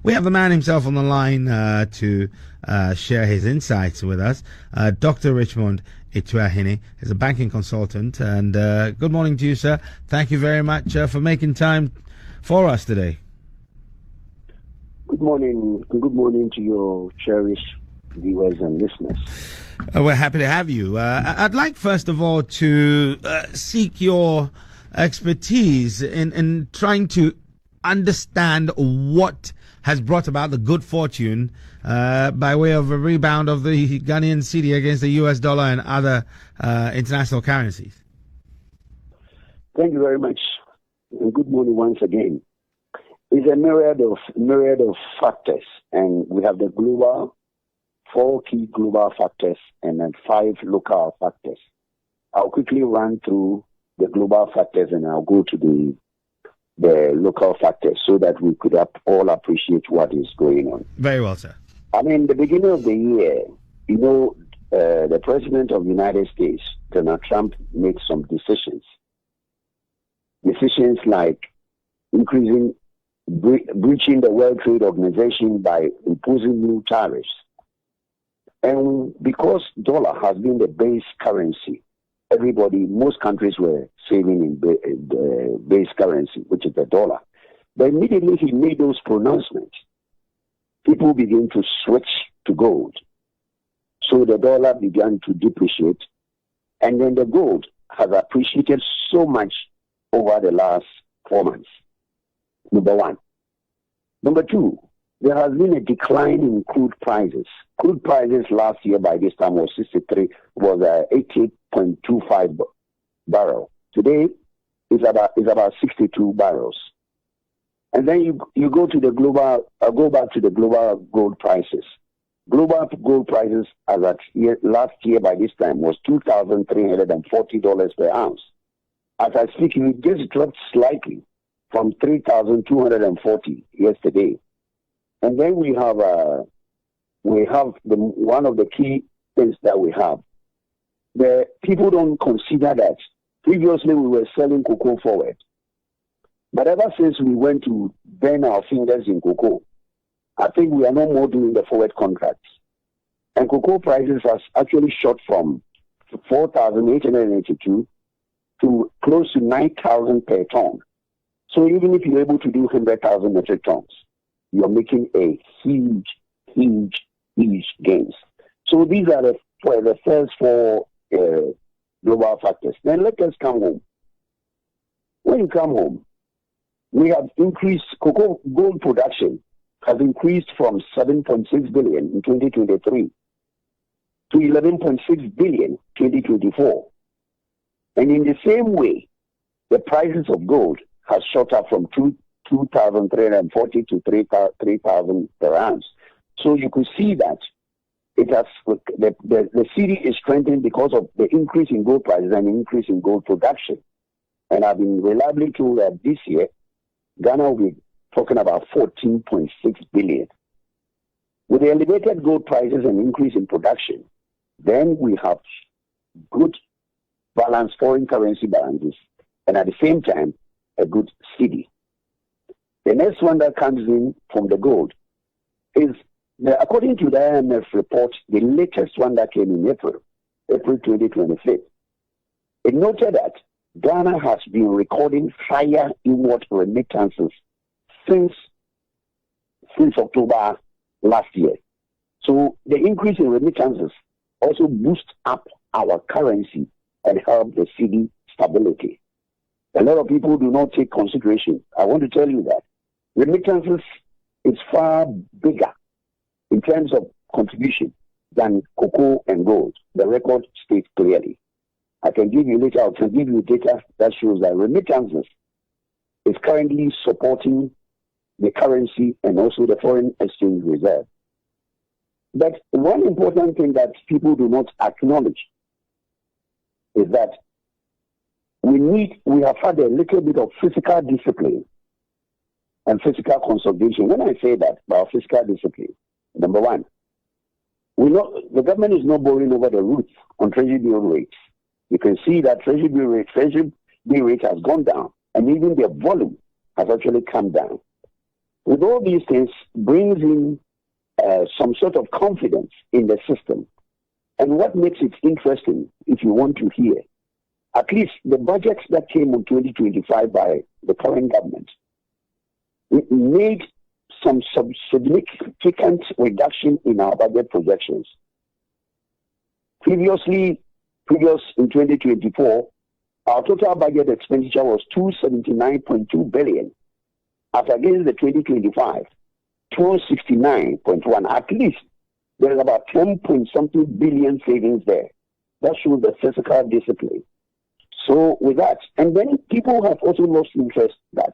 We have the man himself on the line to share his insights with us. Dr. Richmond Atuahene is a banking consultant. And good morning to you, sir. Thank you very much for making time for us today. Good morning. Good morning to your cherished viewers and listeners. We're happy to have you. I'd like, first of all, to seek your expertise in trying to understand what has brought about the good fortune by way of a rebound of the Ghanaian Cedi against the US dollar and other international currencies. Thank you very much. And good morning once again. It's a myriad of factors, and we have the four key global factors and then 5 local factors. I'll quickly run through the global factors and I'll go to the local factors so that we could all appreciate what is going on. Very well, sir. I mean, the beginning of the year, the President of the United States, Donald Trump, made some decisions. Decisions like breaching the World Trade Organization by imposing new tariffs. And because dollar has been the base currency, most countries were saving in the base currency, which is the dollar. But immediately he made those pronouncements, people began to switch to gold. So the dollar began to depreciate, and then the gold has appreciated so much over the last 4 months. Number one. Number two, there has been a decline in crude prices. Crude prices last year by this time was 88.25 barrel. Today is about 62 barrels. And then you go to the global. Go back to the global gold prices. Global gold prices as at last year by this time was $2,340 per ounce. As I speak, it just dropped slightly from 3,240 yesterday. And then we have one of the key things that we have. The people don't consider that previously we were selling cocoa forward, but ever since we went to burn our fingers in cocoa, I think we are no more doing the forward contracts. And cocoa prices has actually shot from 4,882 to close to 9,000 per ton. So even if you're able to do 100,000 metric tons, you're making a huge gains. So these are the first 4 global factors. Then let us come home. When you come home, we have increased gold production has increased from 7.6 billion in 2023 to 11.6 billion in 2024. And in the same way, the prices of gold has shot up from 2,340 to 3,000 per ounce. So you could see that it has the city is strengthening because of the increase in gold prices and increase in gold production. And I've been reliably told that this year, Ghana will be talking about 14.6 billion. With the elevated gold prices and increase in production, then we have good balanced foreign currency balances, and at the same time, a good cedi. The next one that comes in from the gold is, according to the IMF report, the latest one that came in April 2023, it noted that Ghana has been recording higher inward remittances since October last year. So the increase in remittances also boosts up our currency and help the cedi stability. A lot of people do not take consideration. I want to tell you that remittances is far bigger in terms of contribution than cocoa and gold. The record states clearly. I can give you later, I can give you data that shows that remittances is currently supporting the currency and also the foreign exchange reserve. But one important thing that people do not acknowledge is that we have had a little bit of fiscal discipline and fiscal consolidation. When I say that about fiscal discipline, number one, the government is not borrowing over the roof on treasury bill rates. You can see that treasury bill rate has gone down, and even the volume has actually come down. with all these things, brings in some sort of confidence in the system. And what makes it interesting, if you want to hear, at least the budgets that came in 2025 by the current government, it made some significant reduction in our budget projections. Previous in 2024, our total budget expenditure was 279.2 billion, as against the 2025, 269.1. At least there is about 10 point something billion savings there. That shows the fiscal discipline. So with that, and then people have also lost interest that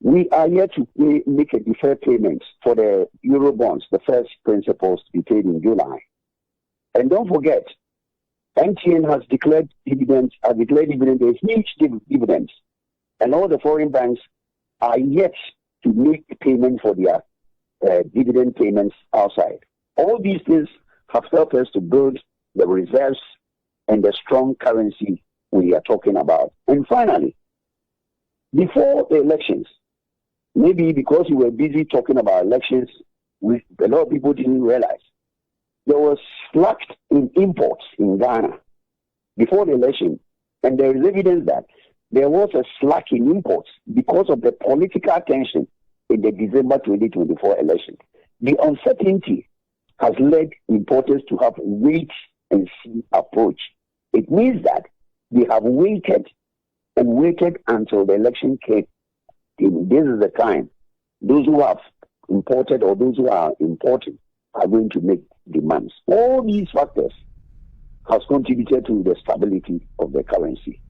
we are yet to make a deferred payment for the Eurobonds, the first principles to be paid in July. And don't forget, MTN has declared dividends, a huge dividends, and all the foreign banks are yet to make payment for their dividend payments outside. All these things have helped us to build the reserves and the strong currency we are talking about. And finally, before the elections, maybe because we were busy talking about elections, a lot of people didn't realize there was slack in imports in Ghana before the election. And there is evidence that there was a slack in imports because of the political tension in the December 2024 election. The uncertainty has led importers to have wait and see approach. It means that they have waited until the election came. This is the time those who have imported or those who are importing are going to make demands. All these factors has contributed to the stability of the currency.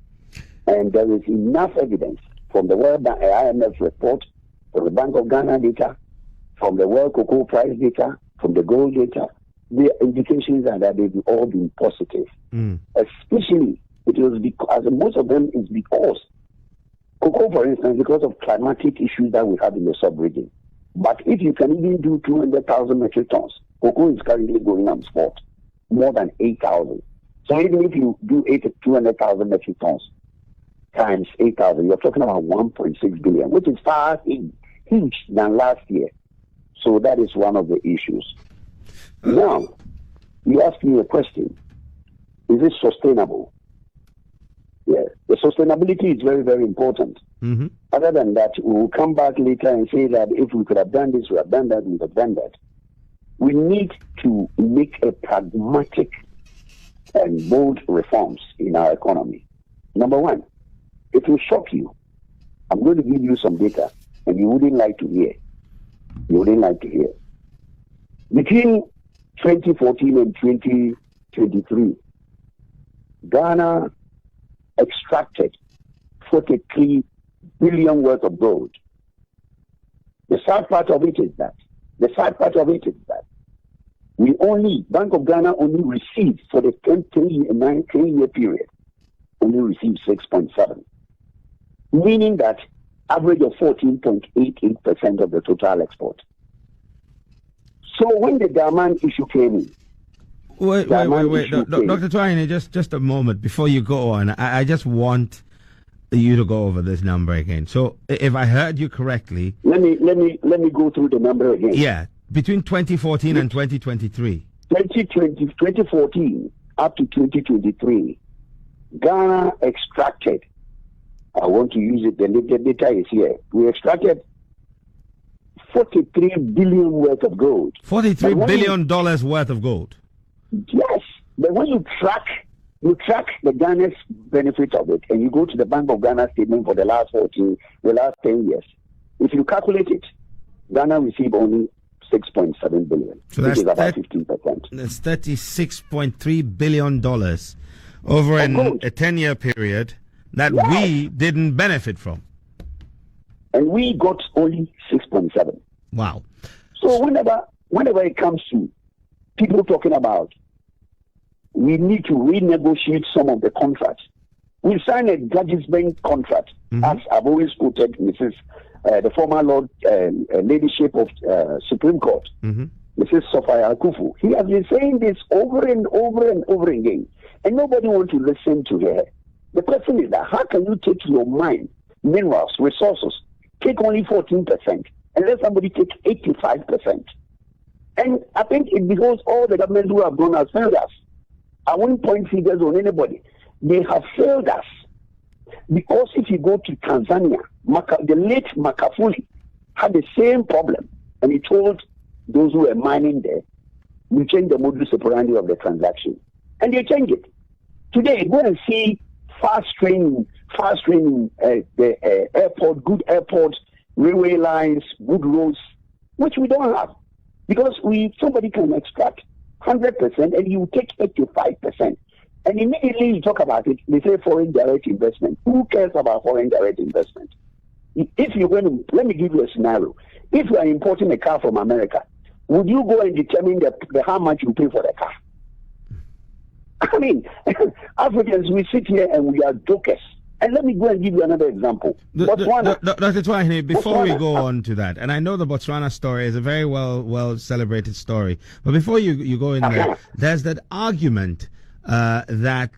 And there is enough evidence from the World Bank, IMF report, from the Bank of Ghana data, from the World Cocoa Price data, from the gold data. The indications are that they've all been positive. Especially, it was because most of them is because cocoa, for instance, because of climatic issues that we have in the sub-region. But if you can even do 200,000 metric tons, cocoa is currently going on spot, more than 8,000. So even if you do 200,000 metric tons times 8,000, you're talking about 1.6 billion, which is far huge than last year. So that is one of the issues. Now, you ask me a question. Is it sustainable? Yeah, the sustainability is very, very important. Other than that, we'll come back later and say that if we could have done this, we have done that, we have done that. We need to make a pragmatic and bold reforms in our economy. Number one, it will shock you. I'm going to give you some data, and you wouldn't like to hear. Between 2014 and 2023, Ghana extracted 43 billion worth of gold. The sad part of it is that Bank of Ghana only received for the 10-year period, only received 6.7, meaning that average of 14.88% of the total export. So when the Daman issue came in, Wait, Dr. Atuahene, just a moment before you go on. I just want you to go over this number again. So, if I heard you correctly, let me go through the number again. Yeah, between 2014 and 2023. 2014 up to 2023, Ghana extracted. I want to use it. The data is here. We extracted 43 billion worth of gold. $43 billion worth of gold. Yes, but when you track the Ghana's benefit of it, and you go to the Bank of Ghana statement for the last 10 years, if you calculate it, Ghana received only 6.7 billion, so which is about 15%. That's $36.3 billion over a 10-year period that we didn't benefit from. And we got only 6.7. Wow. So whenever it comes to people talking about we need to renegotiate some of the contracts. We signed a Judges Bank contract, as I've always quoted Mrs. The former Lord Ladyship of Supreme Court, Mrs. Sophia Akufu. He has been saying this over and over and over again, and nobody wants to listen to her. The question is that how can you take your mine, minerals, resources, take only 14% and let somebody take 85%. And I think it because all the governments who have gone has failed us. I won't point figures on anybody. They have failed us. Because if you go to Tanzania, the late Makafuli had the same problem. And he told those who were mining there, we change the modus operandi of the transaction. And they changed it. Today, go and see fast training, the airport, good airports, railway lines, good roads, which we don't have. Because somebody can extract 100% and you take 85%. And immediately you talk about it, they say foreign direct investment. Who cares about foreign direct investment? If you're going to, let me give you a scenario. If you are importing a car from America, would you go and determine how much you pay for the car? I mean, Africans, we sit here and we are jokers. And let me go and give you another example. Botswana. Dr. Atuahene, before we go on to that, and I know the Botswana story is a very well celebrated story, but before you go in there, there's that argument that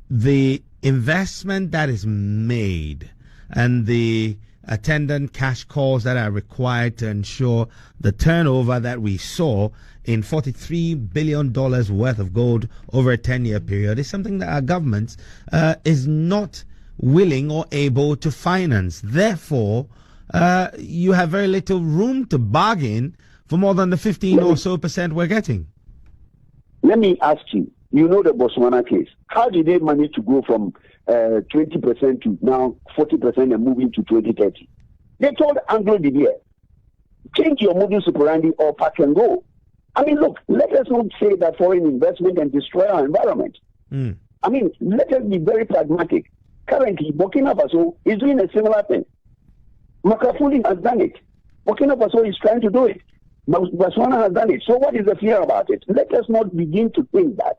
the investment that is made and the attendant cash calls that are required to ensure the turnover that we saw in $43 billion worth of gold over a 10-year period is something that our government is not willing or able to finance. Therefore, you have very little room to bargain for more than the 15 or so percent we're getting. Let me ask you, you know the Botswana case. How did they manage to go from 20% to now 40% and moving to 2030? They told Anglo Didier, change your modus operandi or pack and go. I mean, look, let us not say that foreign investment and destroy our environment. I mean, let us be very pragmatic. Currently, Burkina Faso is doing a similar thing. Makafuli has done it. Burkina Faso is trying to do it. Botswana has done it. So what is the fear about it? Let us not begin to think that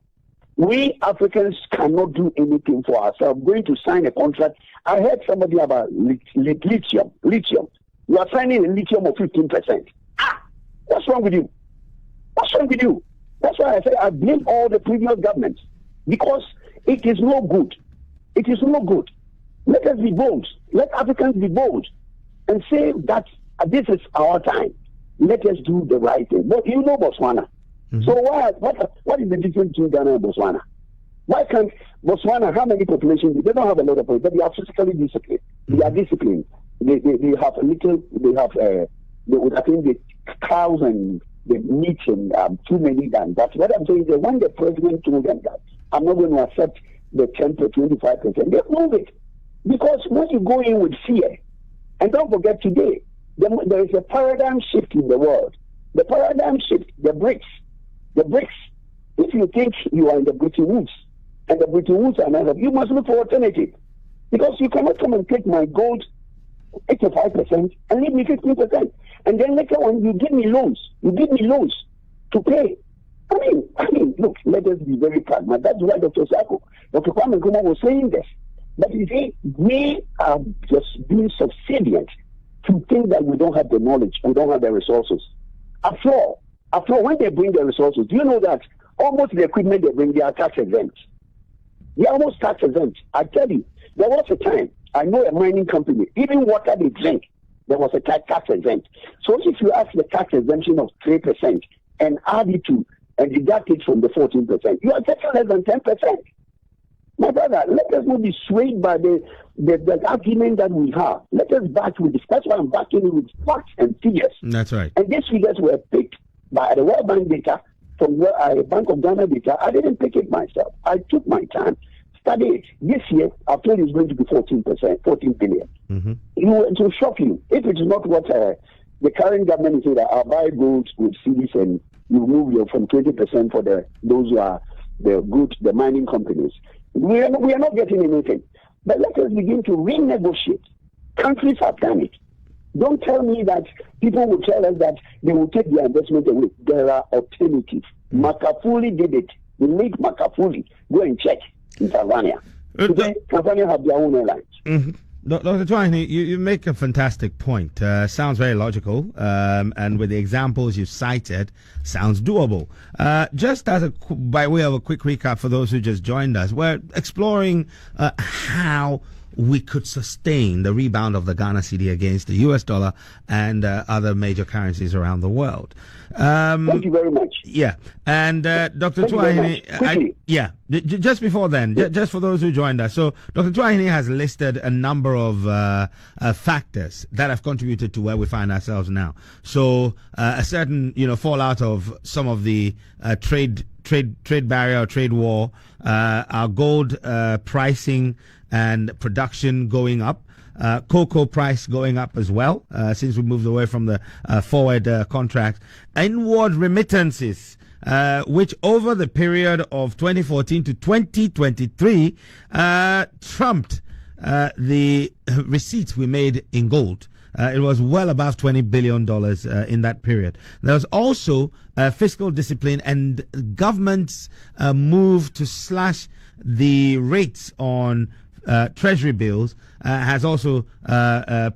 we Africans cannot do anything for ourselves. Going to sign a contract. I heard somebody about lithium. You are signing a lithium of 15%. What's wrong with you? What's wrong with you? That's why I say I blame all the previous governments because it is no good. It is no good. Let us be bold. Let Africans be bold and say that this is our time. Let us do the right thing. But you know Botswana. So what is the difference between Ghana and Botswana? Why can't Botswana, how many population? They don't have a lot of population, but they are physically disciplined. They are disciplined. They have a little, I think the cows and the meat and too many than that. What I'm saying is that when the president told them that I'm not going to accept the 10 to 25%, they move it. Because when you go in with fear, and don't forget today, there is a paradigm shift in the world. The paradigm shift, the BRICS. If you think you are in the Bretton Woods, and the Bretton Woods are not, you must look for alternative. Because you cannot come and take my gold 85% and leave me 15%. And then later on, you give me loans. To pay. I mean, look, let us be very pragmatic. That's why Dr. Kwame Nkrumah was saying this. But you see, we are just being subservient to think that we don't have the knowledge, we don't have the resources. After all, when they bring the resources, do you know that almost the equipment they bring, they are tax exempt? They are almost tax exempt. I tell you, there was a time, I know a mining company, even water they drink, there was a tax exempt. So if you ask the tax exemption of 3% and add it to and deduct it from the 14%, you are getting less than 10%. My brother, let us not be swayed by the argument that we have. Let us back with this. That's why I'm backing it with facts and figures. That's right. And these figures were picked by the World Bank data, from Bank of Ghana data. I didn't pick it myself. I took my time, studied it. This year, I told you it's going to be 14%, 14 billion. It will shock you. If it is not what the current government is saying, that I'll buy gold with CDs and you move you from 20% for those who are the mining companies. We are not getting anything. But let us begin to renegotiate. Countries have done it. Don't tell me that people will tell us that they will take their investment away. There are alternatives. Makafuli did it. The late Makafuli. Go and check in Tanzania. Today, Tanzania have their own airlines. Dr. Atuahene, you make a fantastic point. Sounds very logical, and with the examples you cited, sounds doable. Just as by way of a quick recap for those who just joined us, we're exploring how we could sustain the rebound of the Ghana Cedi against the US dollar and other major currencies around the world. Thank you very much. Yeah. And Dr. Atuahene, just before then, just for those who joined us. So Dr. Atuahene has listed a number of factors that have contributed to where we find ourselves now. So a certain, fallout of some of the trade barrier or trade war, our gold pricing and production going up, cocoa price going up as well, since we moved away from the forward contract, inward remittances, which over the period of 2014 to 2023 trumped the receipts we made in gold. It was well above $20 billion in that period. There was also fiscal discipline, and government's move to slash the rates on treasury bills has also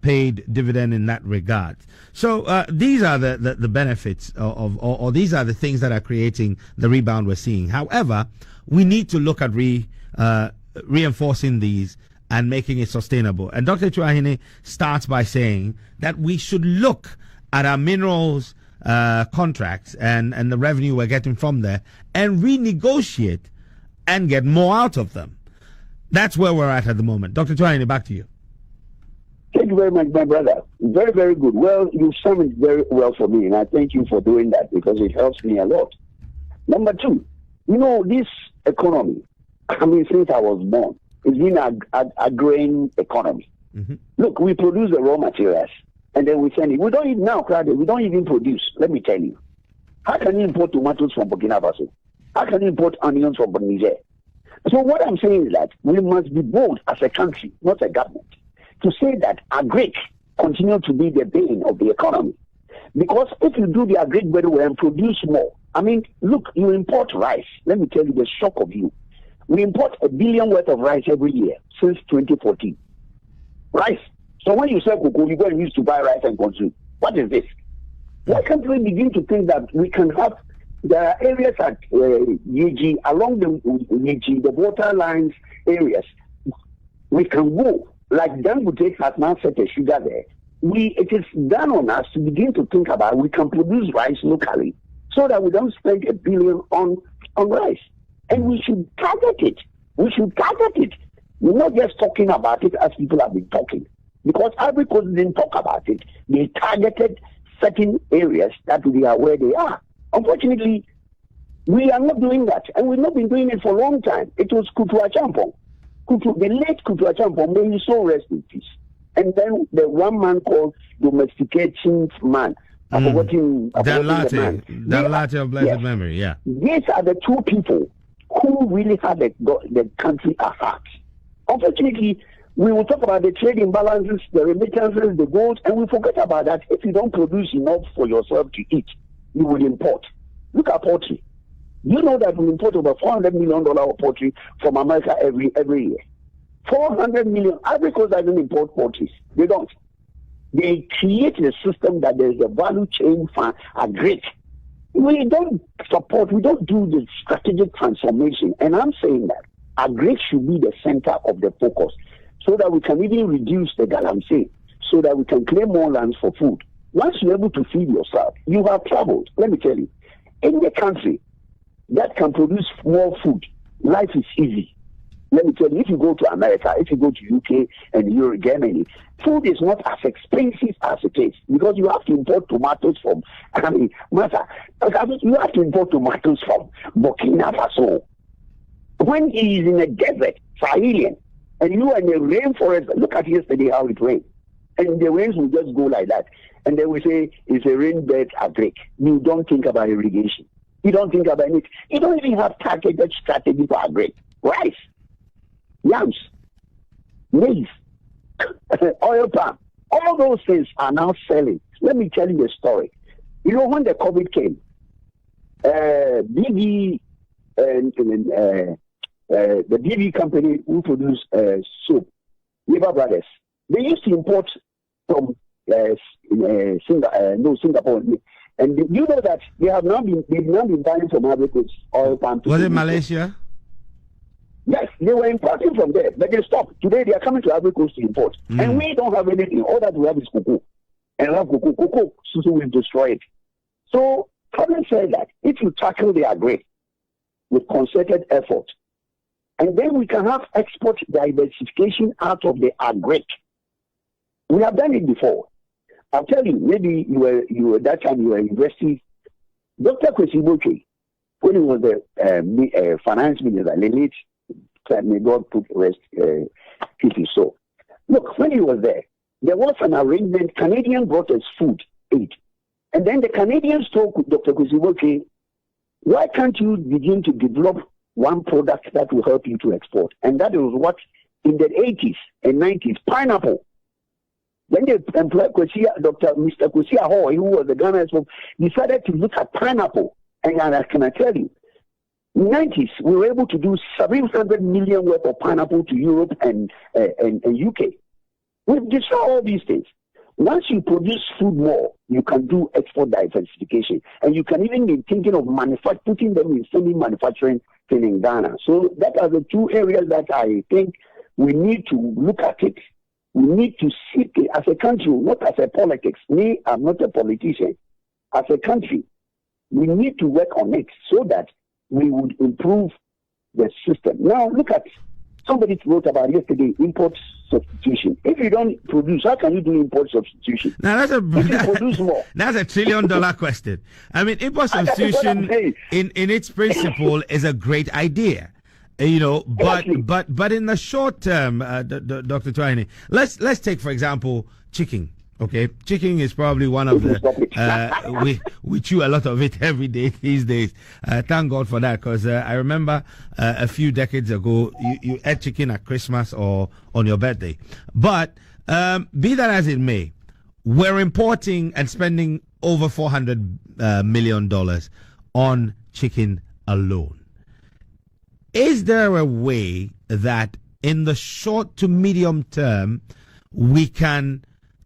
paid dividend in that regard. So these are the benefits or these are the things that are creating the rebound we're seeing. However, we need to look at reinforcing these and making it sustainable. And Dr. Atuahene starts by saying that we should look at our minerals contracts and the revenue we're getting from there and renegotiate and get more out of them. That's where we're at the moment. Dr. Atuahene, back to you. Thank you very much, my brother. Very, very good. Well, you summed it very well for me, and I thank you for doing that because it helps me a lot. Number two, this economy, since I was born, it's been a grain economy. Mm-hmm. Look, we produce the raw materials, and then we send it. We don't even now, we don't even produce. Let me tell you. How can you import tomatoes from Burkina Faso? How can you import onions from Niger? So what I'm saying is that we must be bold as a country, not a government, to say that agric continue to be the bane of the economy. Because if you do the agric very well and produce more, look, you import rice. Let me tell you the shock of you. We import 1 billion worth of rice every year since 2014. Rice. So when you sell cocoa, you go and use to buy rice and consume. What is this? Why can't we begin to think that we can have, there are areas at Yeji, along the Yeji, the water lines areas, we can go, like Dangote has now set a sugar there. It is done on us to begin to think about we can produce rice locally so that we don't spend 1 billion on rice. And we should target it. We should target it. We're not just talking about it as people have been talking. Because Ivory Coast didn't talk about it. They targeted certain areas that we are where they are. Unfortunately, we are not doing that. And we've not been doing it for a long time. It was Kutu Achampong. The late Kutu Achampong, may his soul rest in peace. And then the one man called domesticating man. Dan Lati of blessed memory, yeah. These are the two people who really had the country at heart. Unfortunately, we will talk about the trade imbalances, the remittances, the gold, and we forget about that. If you don't produce enough for yourself to eat, you will import. Look at poultry. You know that we import over $400 million of poultry from America every year. 400 million. Ivory Coast doesn't import poultry. They don't. They create a system that there is a value chain for agric. We don't support, we don't do the strategic transformation. And I'm saying that agric should be the center of the focus so that we can even reduce the galamsey, so that we can claim more lands for food. Once you're able to feed yourself, you have traveled. Let me tell you, in the country that can produce more food, life is easy. Let me tell you, if you go to America, if you go to UK and Europe, Germany, food is not as expensive as it is because you have to import tomatoes from, you have to import tomatoes from Burkina Faso. When he is in a desert, Sahelian, and you are in a rainforest, look at yesterday how it rained. And the rains will just go like that. And then we say it's a rainbed agric. You don't think about irrigation. You don't think about it. You don't even have targeted strategy for agric. Rice, yams, maize, oil palm, all those things are now selling. Let me tell you a story. You know, when the COVID came, BV, the BV company who produce soap, Liver Brothers, they used to import from Singapore. And you know that they've now been buying from Ivory Coast oil palm. Was it Malaysia? Yes, they were importing from there, but they stopped. Today they are coming to Ivory Coast to import. And we don't have anything. All that we have is cocoa. And we have cocoa. Cocoa, so we'll destroy it. So, having said that, if you tackle the agri with concerted effort, and then we can have export diversification out of the agri. We have done it before. I'll tell you, maybe you were that time you were in university. Dr. Kwesi Boche, when he was the finance minister, the late, may God put rest, keep his soul. Look, when he was there was an arrangement. Canadian brought us food, aid. And then the Canadians told Dr. Kwesi Boche, why can't you begin to develop one product that will help you to export? And that was what, in the 80s and 90s, pineapple. Then they employed Mr. Kwesi Ahoy, who was the Ghana's, decided to look at pineapple. And can I tell you, in the 90s, we were able to do 700 million worth of pineapple to Europe and UK. We've destroyed all these things. Once you produce food more, you can do export diversification. And you can even be thinking of putting them in semi-manufacturing thing in Ghana. So that are the two areas that I think we need to look at it. We need to seek it as a country, not as a politics. Me, I'm not a politician. As a country, we need to work on it so that we would improve the system. Now, look at, somebody wrote about yesterday, import substitution. If you don't produce, how can you do import substitution? Now, if you produce more. That's $1 trillion question. I mean, import substitution in its principle is a great idea. You know, but in the short term, Dr. Atuahene, let's take, for example, chicken. Okay, chicken is probably one of the we chew a lot of it every day these days. Thank God for that, because I remember a few decades ago you ate chicken at Christmas or on your birthday. But be that as it may, we're importing and spending over $400 million on chicken alone. Is there a way that in the short to medium term we can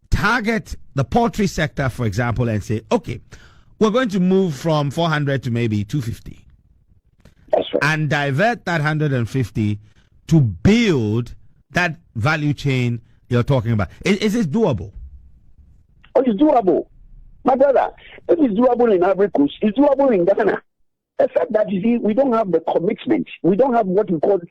target the poultry sector, for example, and say, okay, we're going to move from 400 to maybe 250. That's right. And divert that 150 to build that value chain you're talking about. Is this doable? Oh, it's doable. My brother, if it's doable in Ivory Coast, it's doable in Ghana. Except that, you see, we don't have the commitment. We don't have what we call,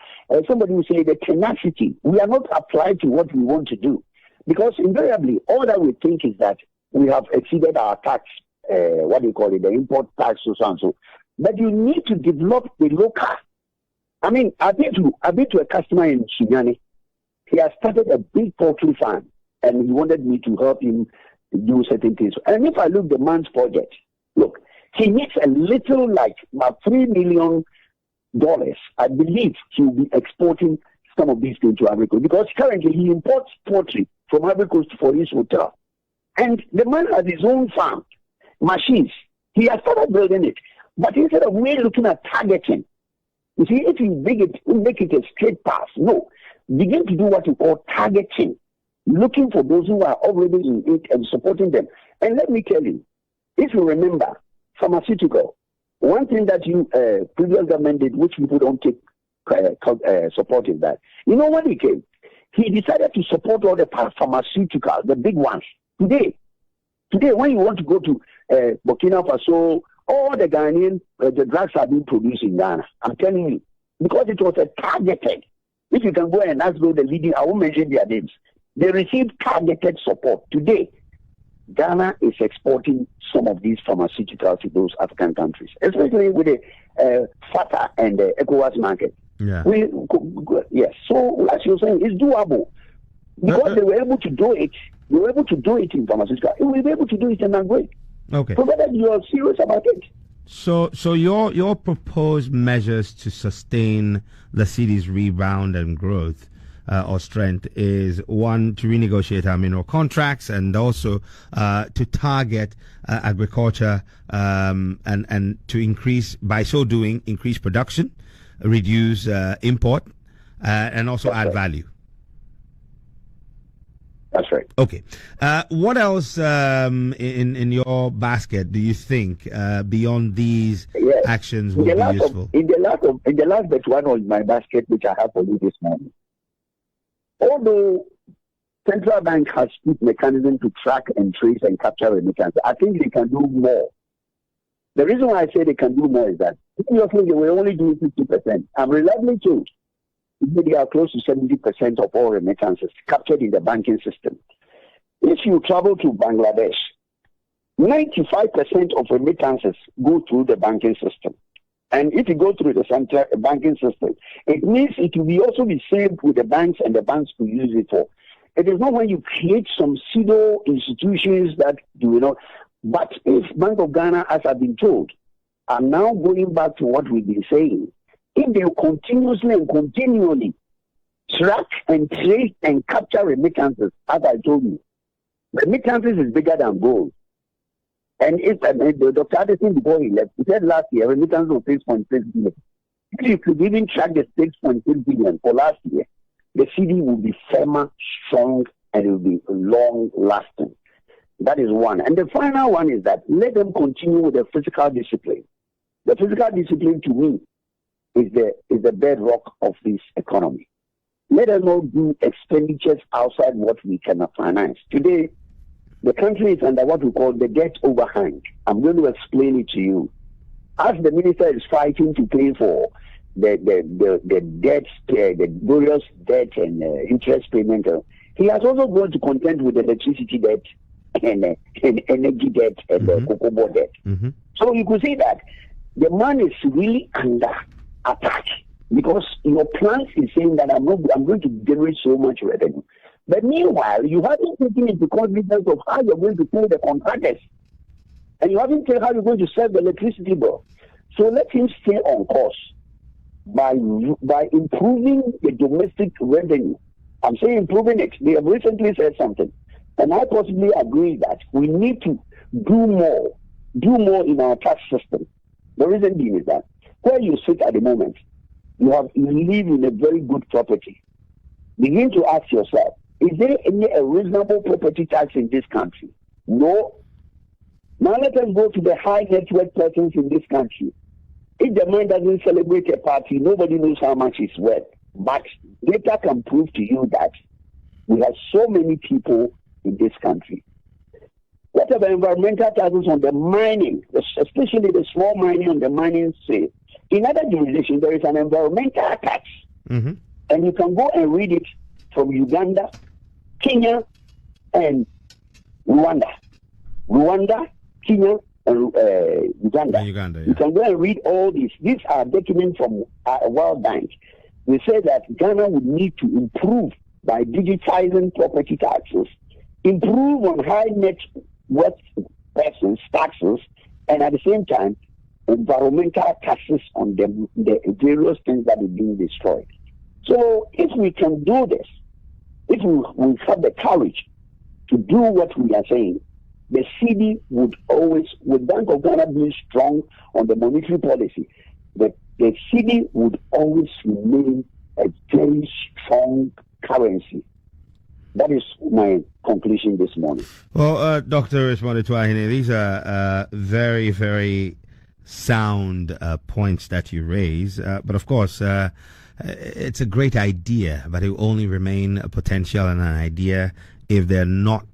somebody will say, the tenacity. We are not applied to what we want to do. Because invariably, all that we think is that we have exceeded our tax, the import tax, so and so. But you need to develop the local. I mean, I've been to a customer in Sunyani. He has started a big poultry farm, and he wanted me to help him do certain things. And if I look at the man's project, look, he needs a little, like about $3 million. I believe he will be exporting some of these things to Ivory Coast, because currently he imports poultry from Ivory Coast for his hotel. And the man has his own farm, machines. He has started building it. But instead of me looking at targeting, you see, if you make it a straight path, no. Begin to do what you call targeting, looking for those who are already in it and supporting them. And let me tell you, if you remember, pharmaceutical, one thing that you previous government did, which people don't take support, is that, you know, when he came, he decided to support all the pharmaceutical, the big ones. Today, when you want to go to Burkina Faso, all the Ghanaian, the drugs are being produced in Ghana. I'm telling you, because it was a targeted. If you can go and ask those the leading, I won't mention their names. They received targeted support. Today, Ghana is exporting some of these pharmaceuticals to those African countries, especially with the FATA and the ECOWAS market. Yeah. Yes. So, as you're saying, it's doable. Because they were able to do it. They were able to do it in pharmaceuticals. We were able to do it in agri. Okay. Provided you are serious about it. So your proposed measures to sustain the city's rebound and growth or strength is, one, to renegotiate our mineral contracts, and also to target agriculture and to increase, by so doing, increase production, reduce import, and also add value. That's right. Okay. What else in your basket do you think beyond these actions will be useful? In the last but one of my basket, which I have for you this morning, although central bank has put mechanism to track and trace and capture remittances, I think they can do more. The reason why I say they can do more is that previously they were only doing 50%. I'm reliably told they are close to 70% of all remittances captured in the banking system. If you travel to Bangladesh, 95% of remittances go through the banking system. And if you go through the central banking system, it means it will be also be saved with the banks and the banks will use it for. It is not when you create some pseudo institutions that do not. But if Bank of Ghana, as I've been told, are now going back to what we've been saying, if they continuously and continually track and trace and capture remittances, as I told you, remittances is bigger than gold. And if Dr. Addison, before he left, he said last year remittances was 6.6 billion. If you could even track the 6.6 billion for last year, the cedi will be firmer, strong, and it will be long lasting. That is one. And the final one is that let them continue with the fiscal discipline. The fiscal discipline, to me, is the bedrock of this economy. Let us not do expenditures outside what we cannot finance. Today, the country is under what we call the debt overhang. I'm going to explain it to you. As the minister is fighting to pay for the debts, the various debt and interest payment, he has also gone to contend with the electricity debt and energy debt and the cocoa debt. Mm-hmm. So you could see that the man is really under attack because your plans is saying that I'm going to generate so much revenue. But meanwhile, you haven't taken into consideration of how you're going to pay the contractors. And you haven't said how you're going to serve the electricity bill. So let him stay on course by improving the domestic revenue. I'm saying improving it. They have recently said something. And I possibly agree that we need to do more in our tax system. The reason being is that where you sit at the moment, you live in a very good property. Begin to ask yourself, is there a reasonable property tax in this country? No. Now let us go to the high net worth persons in this country. If the man doesn't celebrate a party, nobody knows how much it's worth. But data can prove to you that we have so many people in this country. What about environmental taxes on the mining, especially the small mining on the mining sale? In other jurisdictions, there is an environmental tax. Mm-hmm. And you can go and read it from Uganda, Kenya, and Rwanda. Rwanda, Kenya, and Uganda. Yeah. You can go and read all these. These are documents from World Bank. They say that Ghana would need to improve by digitizing property taxes, improve on high net worth persons taxes, and at the same time, environmental taxes on the various things that are being destroyed. So if we can do this, if we have the courage to do what we are saying, the cedi would always, with Bank of Ghana being strong on the monetary policy, the cedi would always remain a very strong currency. That is my conclusion this morning. Well, Dr. Richmond Atuahene, these are very, very sound points that you raise. But of course, it's a great idea, but it will only remain a potential and an idea if they're not,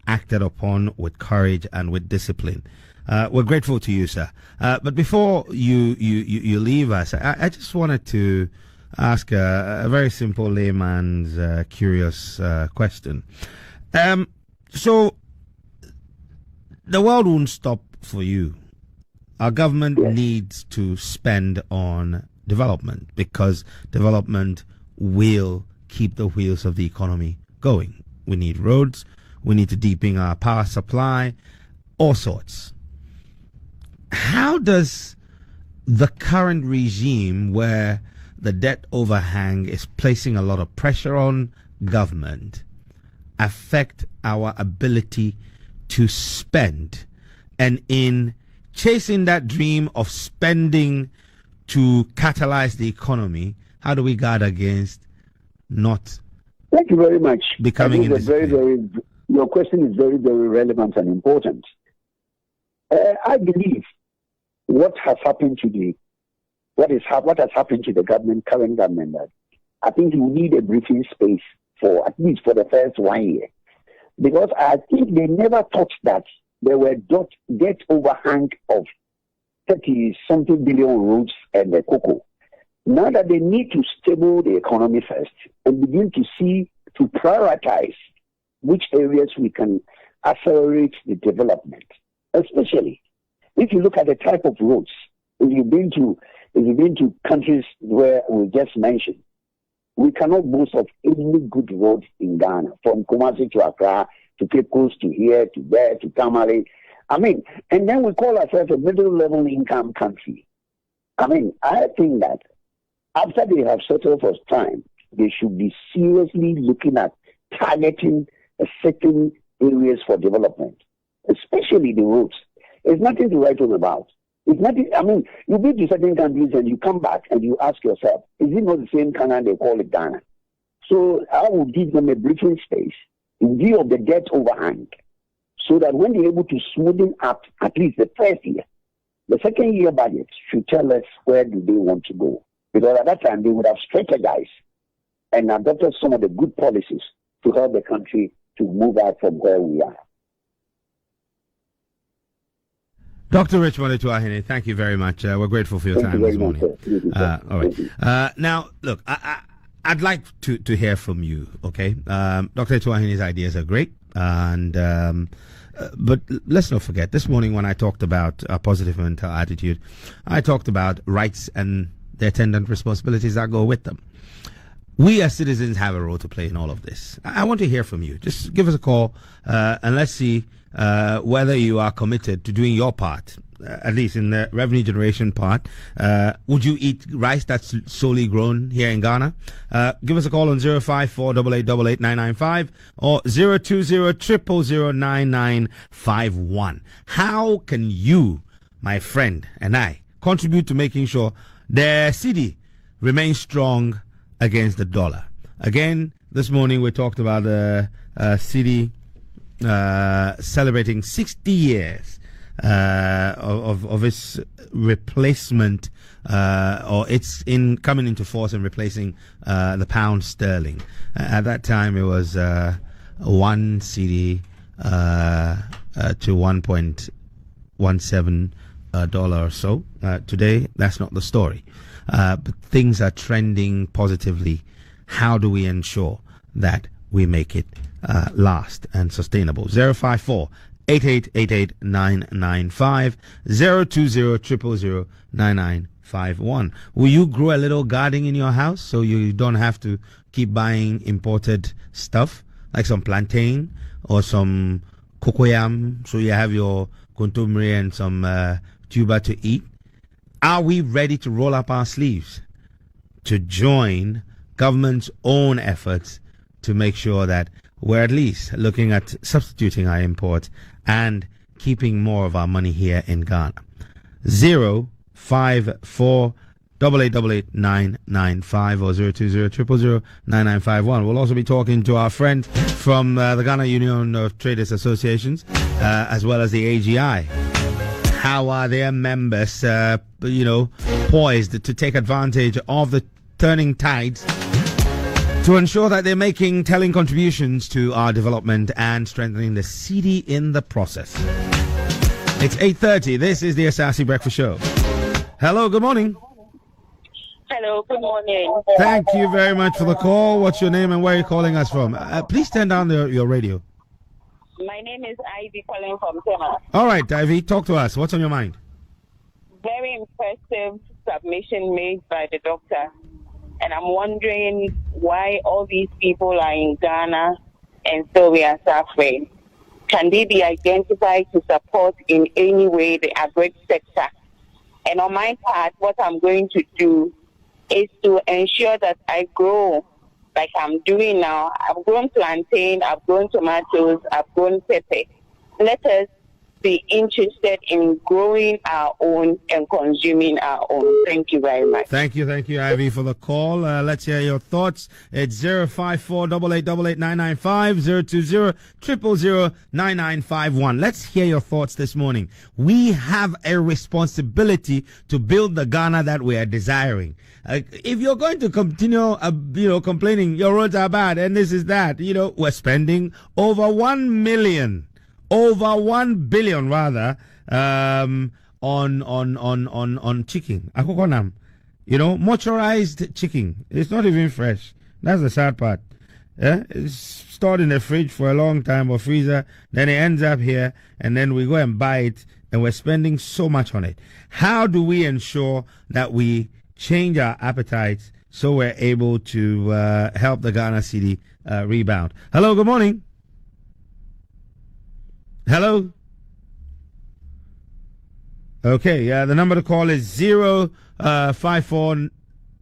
acted upon with courage and with discipline. We're grateful to you, sir. But before you leave us, I just wanted to ask a very simple layman's curious question. So the world won't stop for you. Our government needs to spend on development because development will keep the wheels of the economy going. We need roads. We need to deepen our power supply, all sorts. How does the current regime, where the debt overhang is placing a lot of pressure on government, affect our ability to spend? And in chasing that dream of spending to catalyze the economy, how do we guard against not Thank you very much. becoming indisciplined? Your question is very, very relevant and important. I believe what has happened to the what has happened to the current government, that I think you need a breathing space for at least for the first 1 year, because I think they never thought that there were debt overhang of 30-something billion roads and the cocoa. Now that they need to stable the economy first and begin to prioritize which areas we can accelerate the development, especially if you look at the type of roads. If you've been to countries where we just mentioned, we cannot boast of any good road in Ghana, from Kumasi to Accra, to Cape Coast, to here, to there, to Tamale. And then we call ourselves a middle-level income country. I think that after they have settled for time, they should be seriously looking at targeting certain areas for development, especially the roads. There's nothing to write home about. It's nothing. You go to certain countries and you come back and you ask yourself, is it not the same Canada they call it Ghana? So I will give them a breathing space in view of the debt overhang, so that when they're able to smoothen up at least the first year, the second year budget should tell us where do they want to go. Because at that time, they would have strategized and adopted some of the good policies to help the country to move out from where we are. Dr. Richmond Atuahene, thank you very much. We're grateful for your time this morning. All right. Now, look, I'd like to hear from you, okay? Dr. Atuahene's ideas are great, and but let's not forget, this morning when I talked about a positive mental attitude, I talked about rights and the attendant responsibilities that go with them. We as citizens have a role to play in all of this. I want to hear from you. Just give us a call, and let's see whether you are committed to doing your part, at least in the revenue generation part. Would you eat rice that's solely grown here in Ghana? Give us a call on 054-8888-995 or 020-000-9951. How can you, my friend, and I contribute to making sure the cedi remains strong against the dollar? Again, this morning we talked about the cedi celebrating 60 years of its replacement, or it's in coming into force and replacing the pound sterling. At that time, it was 1 cedi to 1.17 dollar or so. Today, that's not the story. But things are trending positively. How do we ensure that we make it last and sustainable? 054-8888-995, 020-000-9951. Will you grow a little garden in your house so you don't have to keep buying imported stuff, like some plantain or some cocoyam, so you have your kontomire and some tuber to eat? Are we ready to roll up our sleeves to join government's own efforts to make sure that we're at least looking at substituting our imports and keeping more of our money here in Ghana? 054-8888-995 or 020-000-9951. We'll also be talking to our friend from the Ghana Union of Traders Associations, as well as the AGI. How are their members, poised to take advantage of the turning tides to ensure that they're making telling contributions to our development and strengthening the cedi in the process? It's 8:30. This is the Asasi Breakfast Show. Hello, good morning. Hello, good morning. Thank you very much for the call. What's your name and where are you calling us from? Please turn down your radio. My name is Ivy, calling from Tema. All right, Ivy, talk to us. What's on your mind? Very impressive submission made by the doctor. And I'm wondering why all these people are in Ghana and so we are suffering. Can they be identified to support in any way the agri sector? And on my part, what I'm going to do is to ensure that I grow like I'm doing now. I've grown plantain, I've grown tomatoes, I've grown pepper. Let us be interested in growing our own and consuming our own. Thank you very much. Thank you, Ivy, for the call. Let's hear your thoughts. It's 054 8888 995 020 000 9951. Let's hear your thoughts this morning. We have a responsibility to build the Ghana that we are desiring. If you're going to continue, complaining your roads are bad and this is that, we're spending over 1 billion rather, on chicken. Akokonam. Moisturized chicken. It's not even fresh. That's the sad part. It's stored in the fridge for a long time or freezer. Then it ends up here and then we go and buy it and we're spending so much on it. How do we ensure that we change our appetites so we're able to help the Ghana Cedi rebound? Hello, good morning. Hello. Okay, the number to call is 054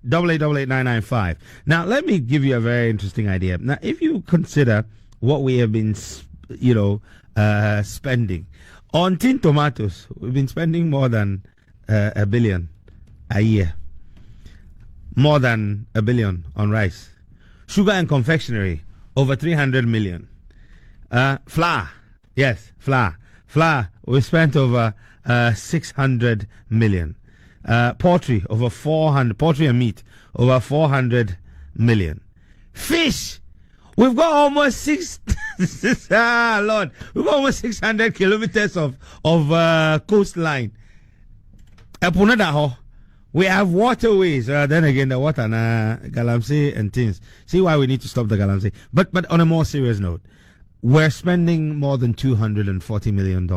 8888 995. Now, let me give you a very interesting idea. Now, if you consider what we have been, spending on tin tomatoes, we've been spending more than $1 billion a year. More than $1 billion on rice. Sugar and confectionery, over 300 million. Flour, yes, flour. Flour, we spent over 600 million. Poultry, over 400, poultry and meat, over 400 million. Fish, we've got almost we've got almost 600 kilometers of coastline. We have waterways. Then again, the water na galamsey and things. See why we need to stop the galamsey. But on a more serious note, we're spending more than $240 million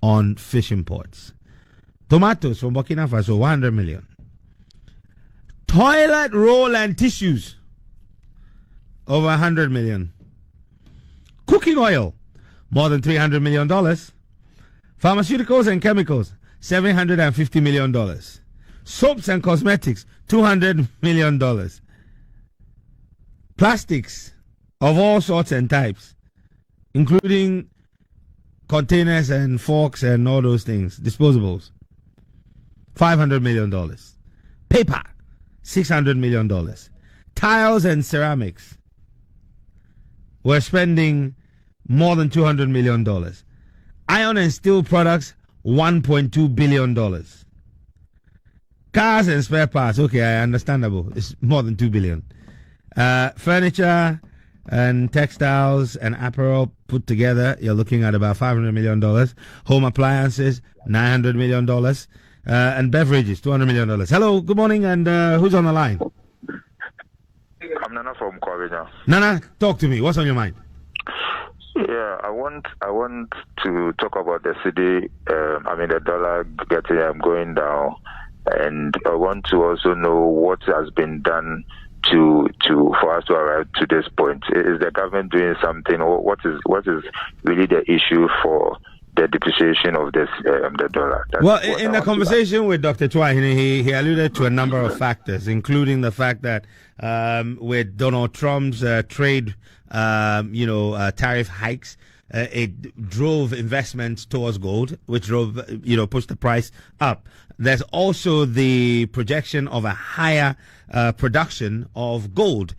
on fish imports. Tomatoes from Burkina Faso, 100 million. Toilet roll and tissues, over 100 million. Cooking oil, more than $300 million. Pharmaceuticals and chemicals, $750 million. Soaps and cosmetics, $200 million. Plastics of all sorts and types, including containers and forks and all those things, disposables, $500 million. Paper, $600 million. Tiles and ceramics, we're spending more than $200 million. Iron and steel products, $1.2 billion. Cars and spare parts, okay, understandable. It's more than $2 billion. Furniture and textiles and apparel put together, you're looking at about $500 million. Home appliances, $900 million. And beverages, $200 million. Hello, good morning, and who's on the line? I'm Nana from Kwabena. Nana, talk to me. What's on your mind? Yeah, I want to talk about the cedi. The dollar going down. And I want to also know what has been done for us to arrive to this point. Is the government doing something, or what is really the issue for the depreciation of the dollar? In the conversation with Dr. Atuahene, he alluded to a number of factors, including the fact that with Donald Trump's trade tariff hikes, it drove investments towards gold, which pushed the price up. There's also the projection of a higher production of gold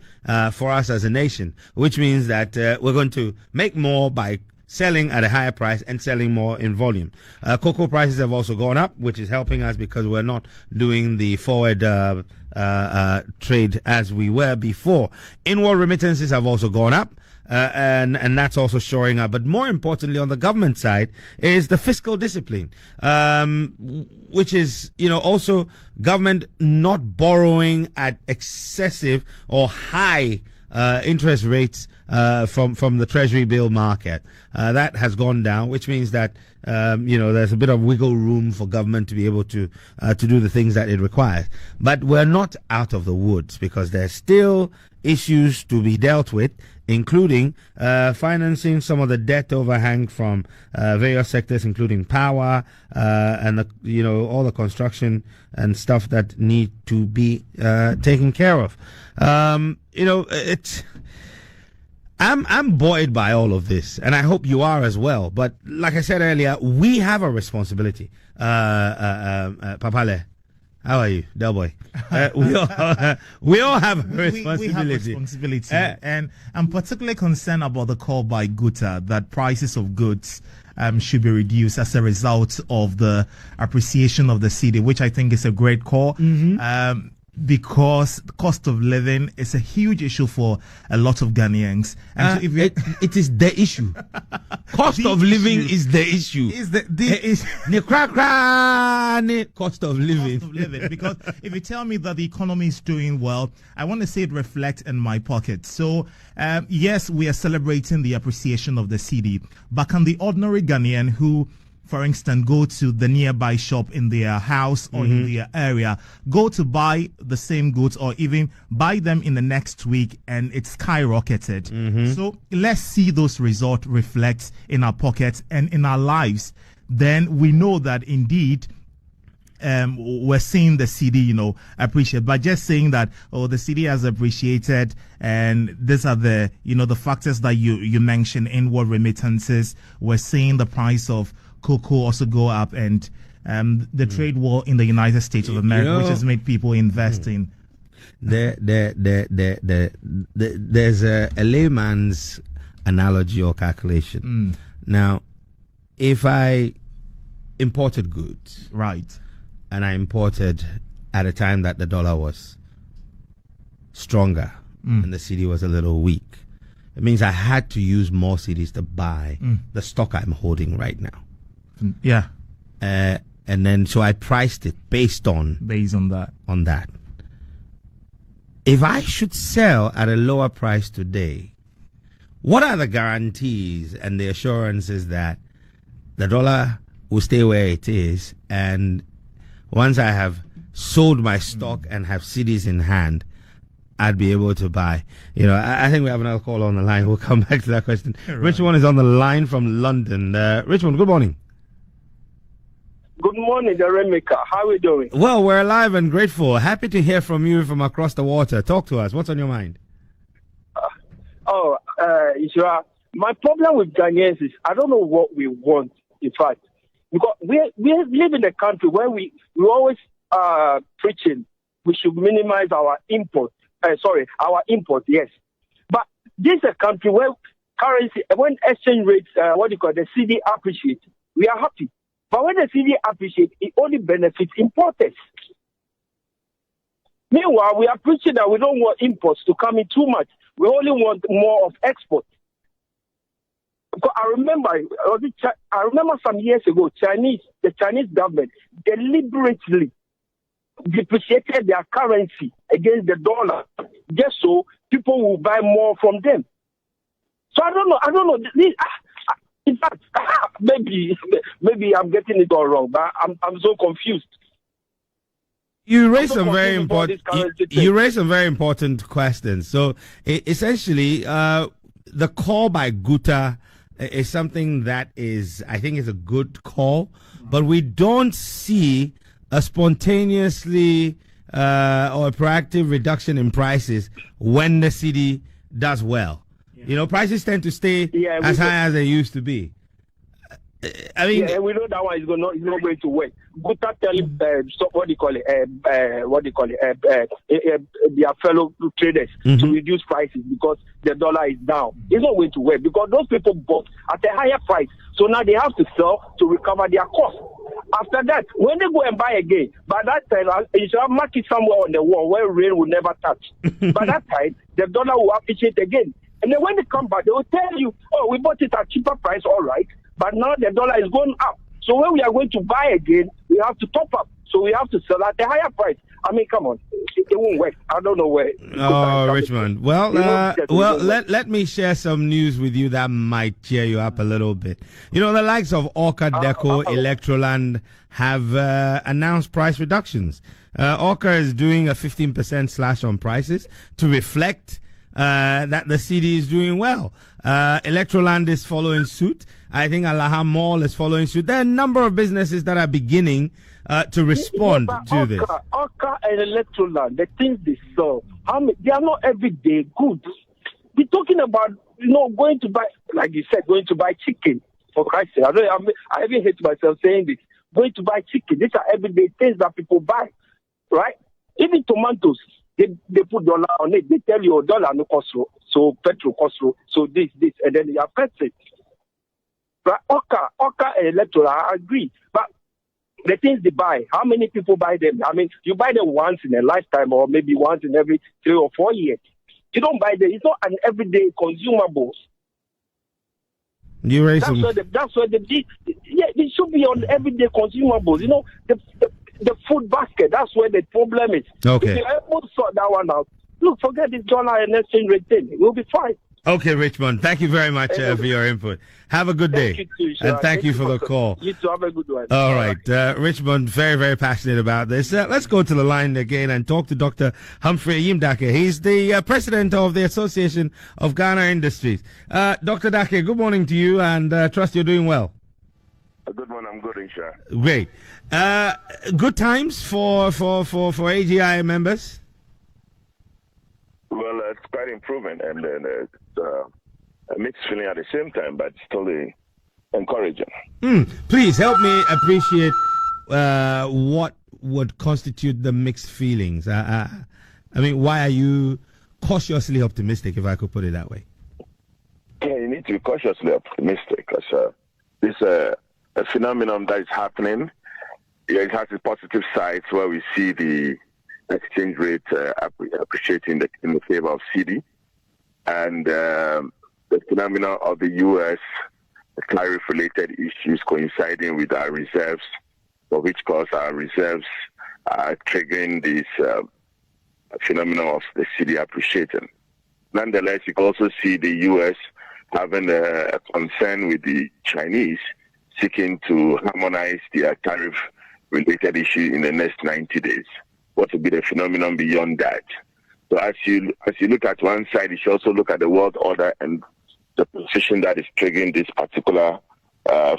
for us as a nation, which means that we're going to make more by selling at a higher price and selling more in volume. Cocoa prices have also gone up, which is helping us because we're not doing the forward trade as we were before. Inward remittances have also gone up. And that's also shoring up. But more importantly, on the government side, is the fiscal discipline, which is, also government not borrowing at excessive or high interest rates from the treasury bill market. That has gone down, which means that there's a bit of wiggle room for government to be able to do the things that it requires. But we're not out of the woods, because there's still issues to be dealt with, including financing some of the debt overhang from various sectors, including power and all the construction and stuff that need to be taken care of. I'm buoyed by all of this, and I hope you are as well. But like I said earlier, we have a responsibility. Papale, how are you, Del Boy? We all have a responsibility. We have responsibility, and I'm particularly concerned about the call by Guta that prices of goods should be reduced as a result of the appreciation of the cedi, which I think is a great call. Because the cost of living is a huge issue for a lot of Ghanaians. And so if it is the issue. Cost of living is the issue. Is the cost of living. Cost of living. Because if you tell me that the economy is doing well, I want to see it reflect in my pocket. So, yes, we are celebrating the appreciation of the cedi, but can the ordinary Ghanaian who, for instance, go to the nearby shop in their house or in their area, go to buy the same goods or even buy them in the next week and it's skyrocketed. So let's see those results reflect in our pockets and in our lives. Then we know that indeed we're seeing the cedi, appreciate. But just saying that, the cedi has appreciated, and these are the, the factors that you mentioned, inward remittances. We're seeing the price of cocoa also go up, and the trade war in the United States of America, which has made people invest in. There's a layman's analogy or calculation. Now, if I imported goods, right, and I imported at a time that the dollar was stronger and the cedi was a little weak, it means I had to use more cedis to buy the stock I'm holding right now. Yeah. And then so I priced it based on that. If I should sell at a lower price today, what are the guarantees and the assurances that the dollar will stay where it is, and once I have sold my stock and have cedis in hand, I'd be able to buy? I think we have another call on the line. We'll come back to that question. Right. Richmond is on the line from London. Richmond, good morning. Good morning, the Remika. How are we doing? Well, we're alive and grateful. Happy to hear from you from across the water. Talk to us. What's on your mind? Ishra, my problem with Ghanaians is I don't know what we want, in fact. Because we live in a country where we always preaching we should minimize our import. Our import, yes. But this is a country where currency, when exchange rates, the cedi appreciate, we are happy. But when the cedi appreciates, it only benefits importers. Meanwhile, we are preaching that we don't want imports to come in too much. We only want more of export. Because I remember some years ago, the Chinese government deliberately depreciated their currency against the dollar just so people will buy more from them. So I don't know. In fact, maybe I'm getting it all wrong, but I'm so confused. You raise some very important. You raise some very important questions. So essentially, the call by Guta is something that I think is a good call, but we don't see a spontaneously or a proactive reduction in prices when the cedi does well. Prices tend to stay as high as they used to be. I mean, we know that one is not going to work. Guta tell their fellow traders to reduce prices because the dollar is down. It's not going to work because those people bought at a higher price, so now they have to sell to recover their cost. After that, when they go and buy again, by that time, you should have marked it somewhere on the wall where rain will never touch. By that time, the dollar will appreciate again. And then when they come back, they will tell you, we bought it at cheaper price, all right, but now the dollar is going up. So when we are going to buy again, we have to top up. So we have to sell at a higher price. I mean, come on. It won't work. I don't know where. Oh, Richmond. Well, let me share some news with you that might cheer you up a little bit. The likes of Orca, Deco, Electroland have announced price reductions. Orca is doing a 15% slash on prices to reflect that the cedi is doing well. Electroland is following suit. I think Alaha Mall is following suit. There are a number of businesses that are beginning to respond to this. Orca and Electroland, the things they sell, they are not everyday goods. We're talking about going to buy, like you said, going to buy chicken. For Christ's sake, I even hate myself saying this. Going to buy chicken. These are everyday things that people buy, right? Even tomatoes, they put dollar on it. They tell you dollar no cost, so petrol cost, so this, and then you affect it. But Oka electoral, I agree. But the things they buy, how many people buy them? I mean, you buy them once in a lifetime or maybe once in every 3 or 4 years. You don't buy them. It's not an everyday consumable. You raise that's where it should be on everyday consumables. The food basket. That's where the problem is. Okay. If you're able to sort that one out, look, forget this dollar and exchange rate thing. We'll be fine. Okay, Richmond. Thank you very much for your input. Have a good day. Thank you too, and thank you for the call. You too. Have a good one. All right. Richmond, very, very passionate about this. Let's go to the line again and talk to Dr. Humphrey Ayim-Dake. He's the president of the Association of Ghana Industries. Dr. Dake, good morning to you, and trust you're doing well. Good morning. I'm good, Insha. Great. Good times for AGI members? Well, it's quite improvement, and then it's a mixed feeling at the same time, but still encouraging. Please help me appreciate what would constitute the mixed feelings. I mean, why are you cautiously optimistic, if I could put it that way? Yeah, you need to be cautiously optimistic because this a phenomenon that is happening. It has its positive sides where we see the exchange rate appreciating in the favor of Cedi, and the phenomenon of the U.S. tariff-related issues coinciding with our reserves, for which cause our reserves are triggering this phenomenon of the Cedi appreciating. Nonetheless, you can also see the U.S. having a concern with the Chinese seeking to harmonize their tariff-related issue in the next 90 days. What will be the phenomenon beyond that? So as you look at one side, you should also look at the world order and the position that is triggering this particular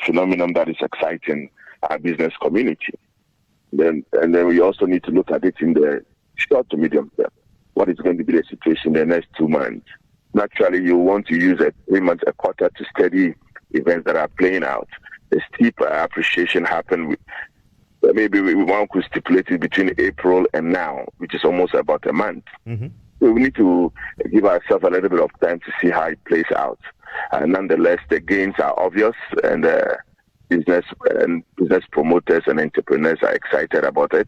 phenomenon that is exciting our business community. And then we also need to look at it in the short to medium term. What is going to be the situation in the next 2 months? Naturally, you want to use a 3 months, a quarter to study events that are playing out. The steep appreciation happened with maybe one could stipulate it between April and now, which is almost about a month. Mm-hmm. So we need to give ourselves a little bit of time to see how it plays out. Nonetheless, the gains are obvious, and business promoters and entrepreneurs are excited about it.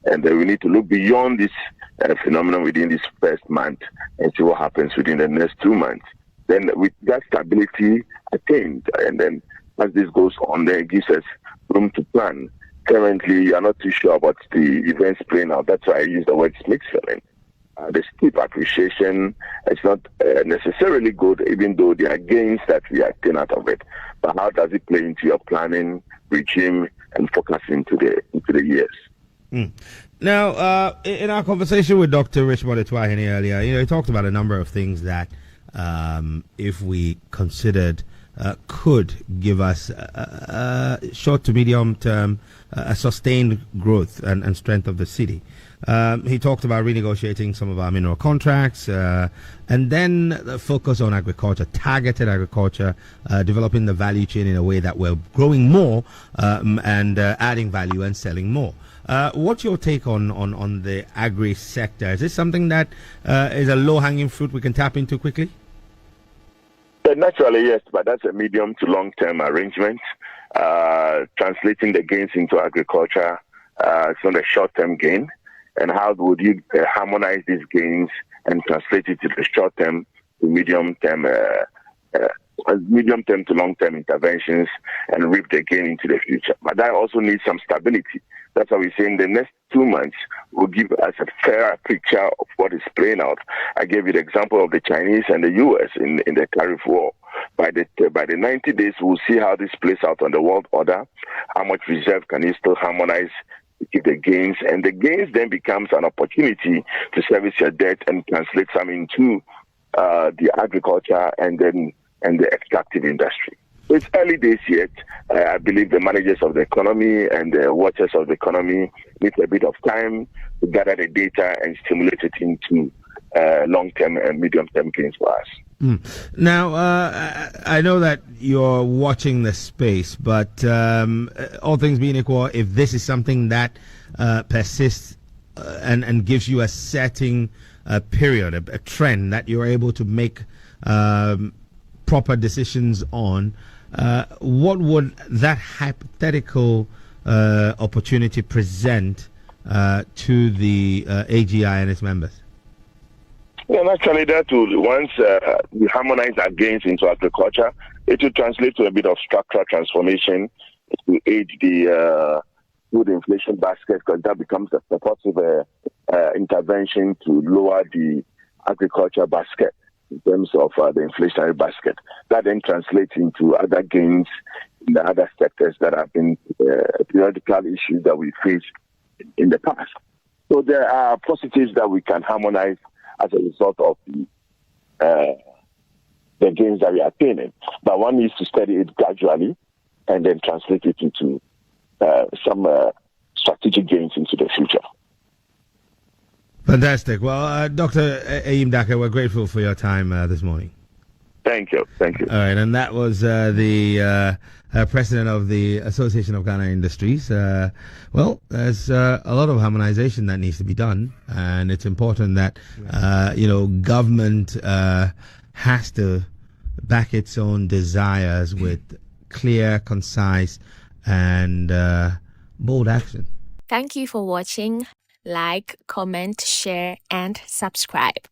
And we need to look beyond this phenomenon within this first month and see what happens within the next 2 months. Then with that stability attained, and then as this goes on, then it gives us room to plan. Currently, you are not too sure about the events playing out. That's why I use the word mixed feeling. The steep appreciation is not necessarily good, even though there are gains that we are getting out of it. But how does it play into your planning regime and focusing into the years? Now, in our conversation with Dr. Richmond Atuahene earlier, he talked about a number of things that, if we considered, could give us short to medium term a sustained growth and strength of the city. He talked about renegotiating some of our mineral contracts, and then the focus on agriculture, targeted agriculture, developing the value chain in a way that we're growing more and adding value and selling more. What's your take on the agri sector? Is this something that is a low-hanging fruit we can tap into quickly? Naturally, yes, but that's a medium to long-term arrangement. Translating the gains into agriculture, it's not a short-term gain. And how would you harmonize these gains and translate it to the short-term to medium-term to long-term interventions and reap the gain into the future? But that also needs some stability. That's why we're saying the next 2 months will give us a fairer picture of what is playing out. I gave you the example of the Chinese and the U.S. in the tariff war. By the 90 days, we'll see how this plays out on the world order. How much reserve can you still harmonize to keep the gains? And the gains then becomes an opportunity to service your debt and translate some into the agriculture and the extractive industry. So it's early days yet. I believe the managers of the economy and the watchers of the economy need a bit of time to gather the data and stimulate it into long-term and medium-term gains for us. Now, I know that you're watching the space, but all things being equal, if this is something that persists and gives you a setting period, a trend that you're able to make proper decisions on, what would that hypothetical opportunity present to the AGI and its members? Yeah, naturally, that will, once we harmonize our gains into agriculture, it will translate to a bit of structural transformation to aid the food inflation basket, because that becomes a supportive intervention to lower the agriculture basket in terms of the inflationary basket. That then translates into other gains in the other sectors that have been periodical issues that we faced in the past. So there are positives that we can harmonize as a result of the gains that we are attaining. But one needs to study it gradually and then translate it into some strategic gains into the future. Fantastic. Well, Dr. Ayim Daka, we're grateful for your time this morning. Thank you. Thank you. All right, and that was the president of the Association of Ghana Industries. Well, there's a lot of harmonization that needs to be done, and it's important that government has to back its own desires with clear, concise, and bold action. Thank you for watching. Like, comment, share, and subscribe.